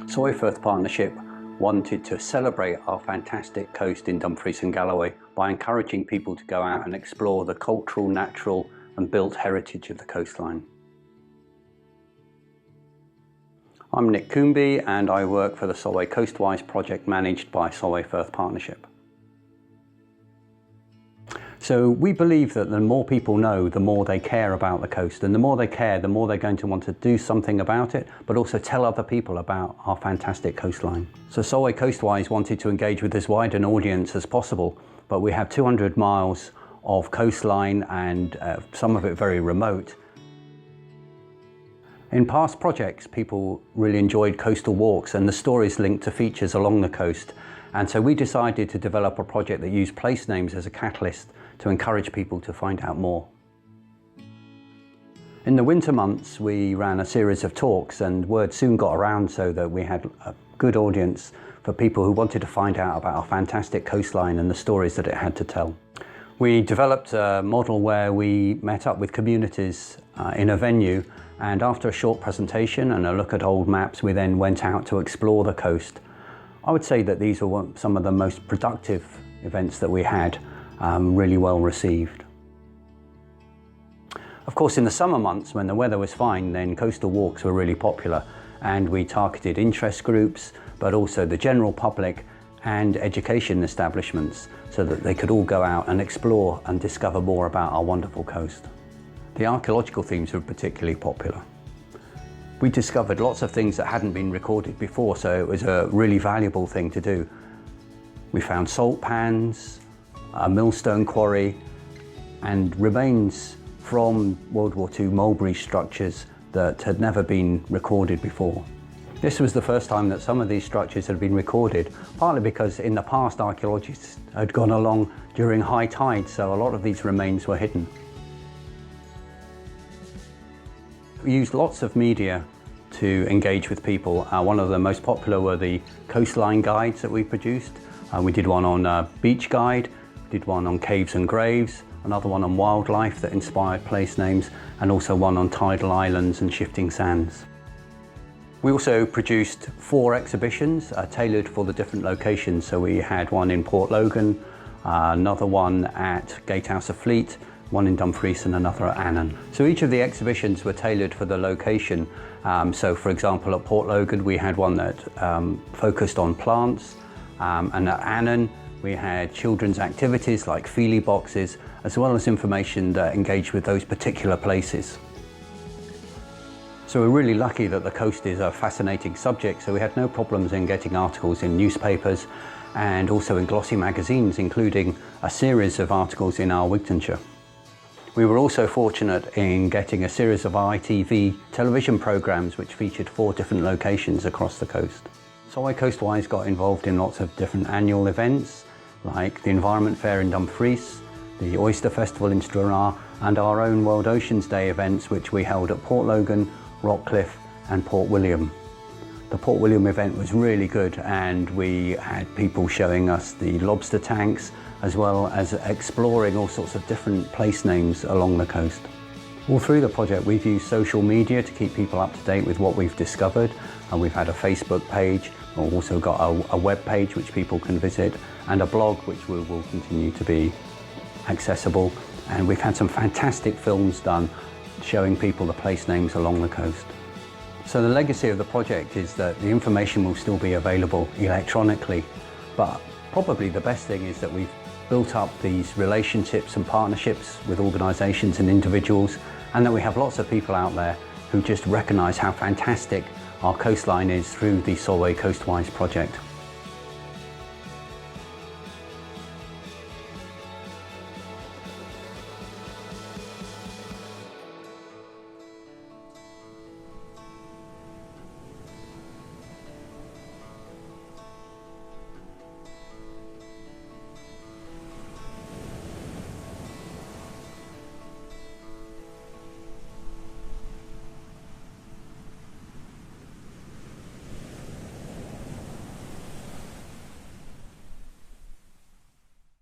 Solway Firth Partnership wanted to celebrate our fantastic coast in Dumfries and Galloway by encouraging people to go out and explore the cultural, natural and built heritage of the coastline. I'm Nick Coombe and I work for the Solway Coastwise project managed by Solway Firth Partnership. So we believe that the more people know, the more they care about the coast, and the more they care, the more they're going to want to do something about it, but also tell other people about our fantastic coastline. So Solway Coastwise wanted to engage with as wide an audience as possible, but we have 200 miles of coastline and some of it very remote. In past projects, people really enjoyed coastal walks and the stories linked to features along the coast. And so we decided to develop a project that used place names as a catalyst to encourage people to find out more. In the winter months, we ran a series of talks and word soon got around so that we had a good audience for people who wanted to find out about our fantastic coastline and the stories that it had to tell. We developed a model where we met up with communities in a venue, and after a short presentation and a look at old maps, we then went out to explore the coast. I would say that these were some of the most productive events that we had, really well received. Of course, in the summer months when the weather was fine, then coastal walks were really popular, and we targeted interest groups, but also the general public and education establishments so that they could all go out and explore and discover more about our wonderful coast. The archaeological themes were particularly popular. We discovered lots of things that hadn't been recorded before, so it was a really valuable thing to do. We found salt pans, a millstone quarry, and remains from World War II mulberry structures that had never been recorded before. This was the first time that some of these structures had been recorded, partly because in the past archaeologists had gone along during high tide, so a lot of these remains were hidden. We used lots of media to engage with people. One of the most popular were the coastline guides that we produced. We did one on beach guide, did one on caves and graves, another one on wildlife that inspired place names, and also one on tidal islands and shifting sands. We also produced 4 exhibitions tailored for the different locations. So we had one in Port Logan, another one at Gatehouse of Fleet, one in Dumfries and another at Annan. So each of the exhibitions were tailored for the location. So for example, at Port Logan we had one that focused on plants, and at Annan we had children's activities like feelie boxes, as well as information that engaged with those particular places. So we're really lucky that the coast is a fascinating subject, so we had no problems in getting articles in newspapers and also in glossy magazines, including a series of articles in our Wigtonshire. We were also fortunate in getting a series of ITV television programmes which featured 4 different locations across the coast. Solway Coastwise got involved in lots of different annual events like the Environment Fair in Dumfries, the Oyster Festival in Stranraer, and our own World Oceans Day events which we held at Port Logan, Rockcliffe and Port William. The Port William event was really good, and we had people showing us the lobster tanks as well as exploring all sorts of different place names along the coast. All through the project we've used social media to keep people up to date with what we've discovered, and we've had a Facebook page. We've also got a web page which people can visit, and a blog which will continue to be accessible, and we've had some fantastic films done showing people the place names along the coast. So the legacy of the project is that the information will still be available electronically, but probably the best thing is that we've built up these relationships and partnerships with organisations and individuals, and that we have lots of people out there who just recognise how fantastic our coastline is through the Solway Coastwise project.